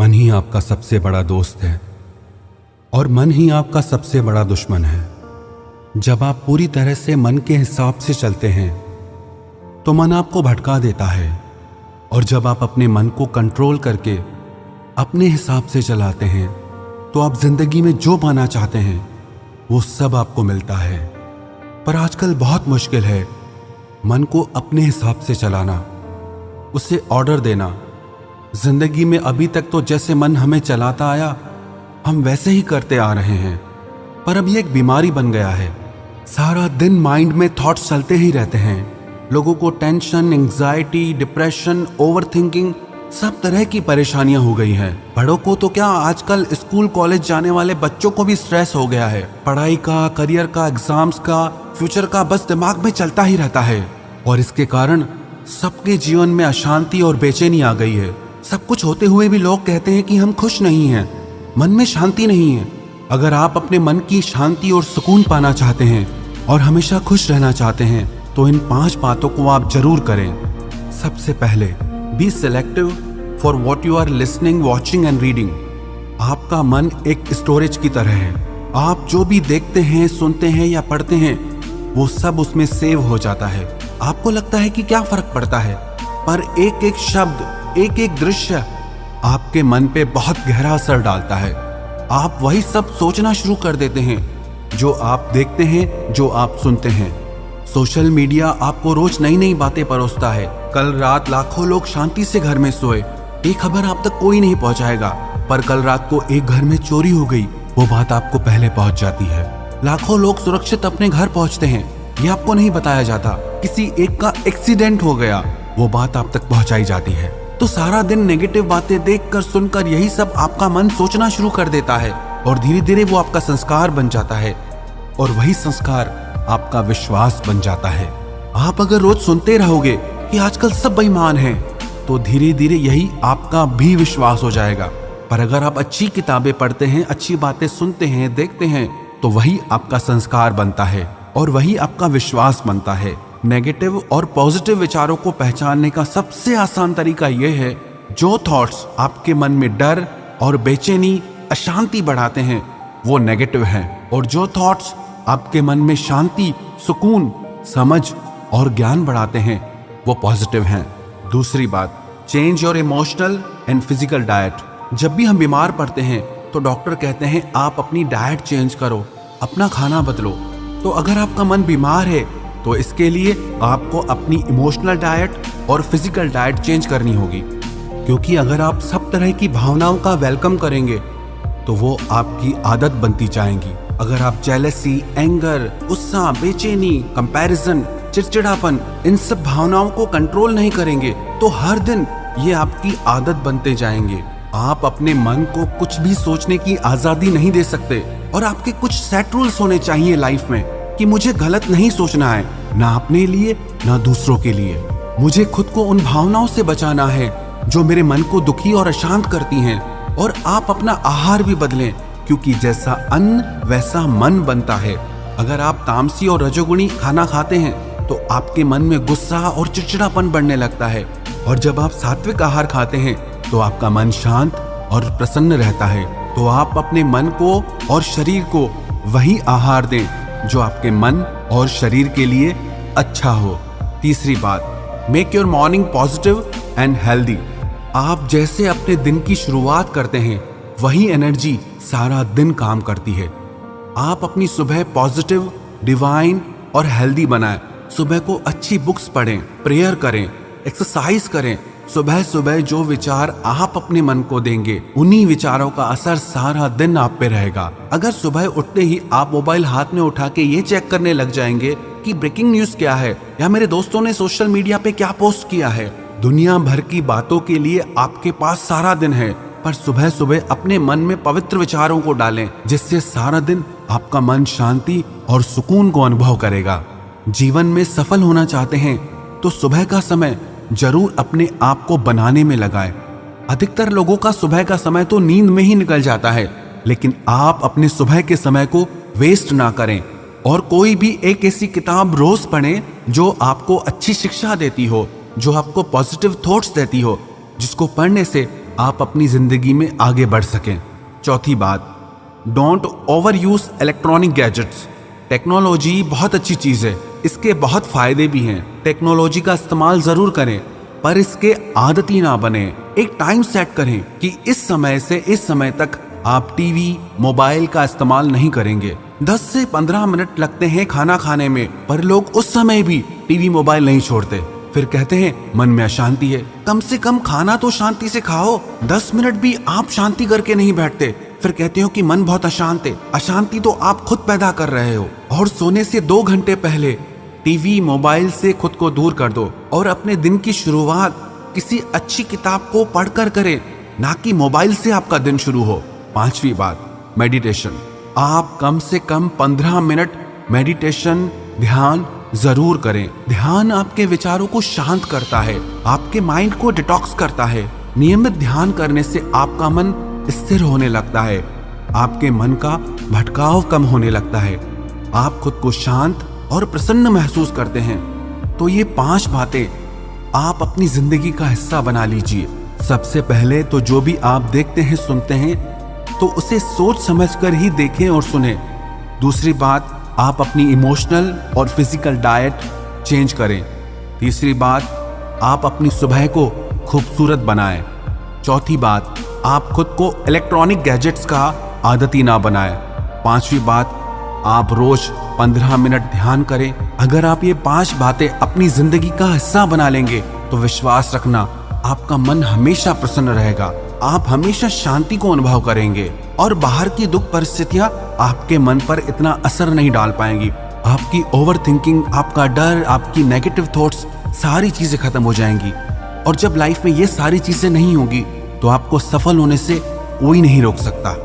मन ही आपका सबसे बड़ा दोस्त है और मन ही आपका सबसे बड़ा दुश्मन है। जब आप पूरी तरह से मन के हिसाब से चलते हैं तो मन आपको भटका देता है, और जब आप अपने मन को कंट्रोल करके अपने हिसाब से चलाते हैं तो आप जिंदगी में जो पाना चाहते हैं वो सब आपको मिलता है। पर आजकल बहुत मुश्किल है मन को अपने हिसाब से चलाना, उसे ऑर्डर देना। जिंदगी में अभी तक तो जैसे मन हमें चलाता आया हम वैसे ही करते आ रहे हैं, पर अब ये एक बीमारी बन गया है। सारा दिन माइंड में थॉट्स चलते ही रहते हैं। लोगों को टेंशन, एंग्जाइटी, डिप्रेशन, ओवरथिंकिंग, सब तरह की परेशानियां हो गई हैं। बड़ों को तो क्या, आजकल स्कूल कॉलेज जाने वाले बच्चों को भी स्ट्रेस हो गया है। पढ़ाई का, करियर का, एग्जाम्स का, फ्यूचर का बस दिमाग में चलता ही रहता है, और इसके कारण सबके जीवन में अशांति और बेचैनी आ गई है। सब कुछ होते हुए भी लोग कहते हैं कि हम खुश नहीं हैं, मन में शांति नहीं है। अगर आप अपने मन की शांति और सुकून पाना चाहते हैं और हमेशा खुश रहना चाहते हैं तो इन 5 बातों को आप जरूर करें। सबसे पहले, be selective for what you are listening, watching and reading. आपका मन एक स्टोरेज की तरह है। आप जो भी देखते हैं, सुनते हैं या पढ़ते हैं वो सब उसमें सेव हो जाता है। आपको लगता है कि क्या फर्क पड़ता है, पर एक एक शब्द, एक एक दृश्य आपके मन पे बहुत गहरा असर डालता है। आप वही सब सोचना शुरू कर देते हैं जो आप देखते हैं, जो आप सुनते हैं। सोशल मीडिया आपको रोज नई नई बातें परोसता है। कल रात लाखों लोग शांति से घर में सोए, ये खबर आप तक कोई नहीं पहुंचाएगा, पर कल रात को एक घर में चोरी हो गई, वो बात आपको पहले पहुंच जाती है। लाखों लोग सुरक्षित अपने घर पहुंचते हैं, ये आपको नहीं बताया जाता। किसी एक का एक्सीडेंट हो गया, वो बात आप तक पहुंचाई जाती है। तो सारा दिन नेगेटिव बातें देखकर, सुनकर यही सब आपका मन सोचना शुरू कर देता है, और धीरे धीरे वो आपका संस्कार बन जाता है, और वही संस्कार आपका विश्वास बन जाता है। आप अगर रोज सुनते रहोगे कि आजकल सब बेईमान हैं, तो धीरे धीरे यही आपका भी विश्वास हो जाएगा। पर अगर आप अच्छी किताबें पढ़ते हैं, अच्छी बातें सुनते हैं, देखते हैं, तो वही आपका संस्कार बनता है और वही आपका विश्वास बनता है। नेगेटिव और पॉजिटिव विचारों को पहचानने का सबसे आसान तरीका यह है, जो थॉट्स आपके मन में डर और बेचैनी, अशांति बढ़ाते हैं वो नेगेटिव हैं, और जो थॉट्स आपके मन में शांति, सुकून, समझ और ज्ञान बढ़ाते हैं वो पॉजिटिव हैं। दूसरी बात, change your emotional and physical diet. जब भी हम बीमार पड़ते हैं तो डॉक्टर कहते हैं आप अपनी डाइट चेंज करो, अपना खाना बदलो। तो अगर आपका मन बीमार है तो इसके लिए आपको अपनी इमोशनल डाइट और फिजिकल डाइट चेंज करनी होगी, क्योंकि अगर आप सब तरह की भावनाओं का वेलकम करेंगे तो वो आपकी आदत बनती जाएंगी। अगर आप जेलसी, एंगर, गुस्सा, बेचैनी, कंपैरिजन, चिड़चिड़ापन, इन सब भावनाओं को कंट्रोल नहीं करेंगे तो हर दिन ये आपकी आदत बनते जाएंगे। आप अपने मन को कुछ भी सोचने की आजादी नहीं दे सकते, और आपके कुछ सेट रूल्स होने चाहिए लाइफ में कि मुझे गलत नहीं सोचना है, ना अपने लिए ना दूसरों के लिए। मुझे खुद को उन भावनाओं से बचाना है जो मेरे मन को दुखी और अशांत करती हैं। और आप अपना आहार भी बदलें, क्योंकि जैसा अन्न वैसा मन बनता है। अगर आप तामसी और रजोगुणी खाना खाते हैं तो आपके मन में गुस्सा और चिड़चिड़ापन बढ़ने लगता है, और जब आप सात्विक आहार खाते हैं तो आपका मन शांत और प्रसन्न रहता है। तो आप अपने मन को और शरीर को वही आहार दें जो आपके मन और शरीर के लिए अच्छा हो। तीसरी बात, make your morning positive and healthy. आप जैसे अपने दिन की शुरुआत करते हैं वही एनर्जी सारा दिन काम करती है। आप अपनी सुबह पॉजिटिव, डिवाइन और हेल्दी बनाएं। सुबह को अच्छी बुक्स पढ़ें, प्रेयर करें, एक्सरसाइज करें। सुबह सुबह जो विचार आप अपने मन को देंगे उन्हीं विचारों का असर सारा दिन आप पे रहेगा। अगर सुबह उठते ही आप मोबाइल हाथ में उठा के ये चेक करने लग जाएंगे कि ब्रेकिंग न्यूज क्या है या मेरे दोस्तों ने सोशल मीडिया पे क्या पोस्ट किया है, दुनिया भर की बातों के लिए आपके पास सारा दिन है। पर सुबह सुबह अपने मन में पवित्र विचारों को डालें, जिससे सारा दिन आपका मन शांति और सुकून को अनुभव करेगा। जीवन में सफल होना चाहते हैं तो सुबह का समय जरूर अपने आप को बनाने में लगाएं। अधिकतर लोगों का सुबह का समय तो नींद में ही निकल जाता है, लेकिन आप अपने सुबह के समय को वेस्ट ना करें, और कोई भी एक ऐसी किताब रोज पढ़ें जो आपको अच्छी शिक्षा देती हो, जो आपको पॉजिटिव थॉट्स देती हो, जिसको पढ़ने से आप अपनी जिंदगी में आगे बढ़ सकें। चौथी बात, don't over use electronic gadgets. Technology बहुत अच्छी चीज है, इसके बहुत फायदे भी हैं। टेक्नोलॉजी का इस्तेमाल जरूर करें, पर इसके आदती ना बने। एक टाइम सेट करें कि इस समय से इस समय तक आप टीवी मोबाइल का इस्तेमाल नहीं करेंगे। 10 से 15 मिनट लगते हैं खाना खाने में, पर लोग उस समय भी टीवी मोबाइल नहीं छोड़ते। फिर कहते हैं मन में अशांति है। कम से कम खाना तो शांति से खाओ, 10 मिनट भी आप शांति करके नहीं बैठते। फिर कहते हो कि मन बहुत अशांत है। अशांति तो आप खुद पैदा कर रहे हो। और सोने से 2 घंटे पहले टीवी मोबाइल से खुद को दूर कर दो और अपने दिन की शुरुआत किसी अच्छी किताब को पढ़कर करें, ना कि मोबाइल से आपका दिन शुरू हो। 5वीं बात, मेडिटेशन। आप कम से कम 15 मिनट मेडिटेशन ध्यान जरूर करें। ध्यान आपके विचारों को शांत करता है, आपके माइंड को डिटॉक्स करता है। नियमित ध्यान करने से आपका मन स्थिर होने लगता है, आपके मन का भटकाव कम होने लगता है, आप खुद को शांत और प्रसन्न महसूस करते हैं। तो ये 5 बातें आप अपनी जिंदगी का हिस्सा बना लीजिए। सबसे पहले तो जो भी आप देखते हैं सुनते हैं तो उसे सोच समझकर ही देखें और सुने। दूसरी बात, आप अपनी इमोशनल और फिजिकल डाइट चेंज करें। तीसरी बात, आप अपनी सुबह को खूबसूरत बनाएं। चौथी बात, आप खुद को इलेक्ट्रॉनिक गैजेट्स का आदती ना बनाएं। 5वीं बात, आप रोज 15 मिनट ध्यान करें। अगर आप ये 5 बातें अपनी जिंदगी का हिस्सा बना लेंगे तो विश्वास रखना, आपका मन हमेशा प्रसन्न रहेगा, आप हमेशा शांति को अनुभव करेंगे और बाहर की दुख परिस्थितियां आपके मन पर इतना असर नहीं डाल पाएंगी। आपकी ओवर थिंकिंग, आपका डर, आपकी नेगेटिव थॉट्स, सारी चीजें खत्म हो जाएंगी। और जब लाइफ में ये सारी चीजें नहीं होगी तो आपको सफल होने से कोई नहीं रोक सकता।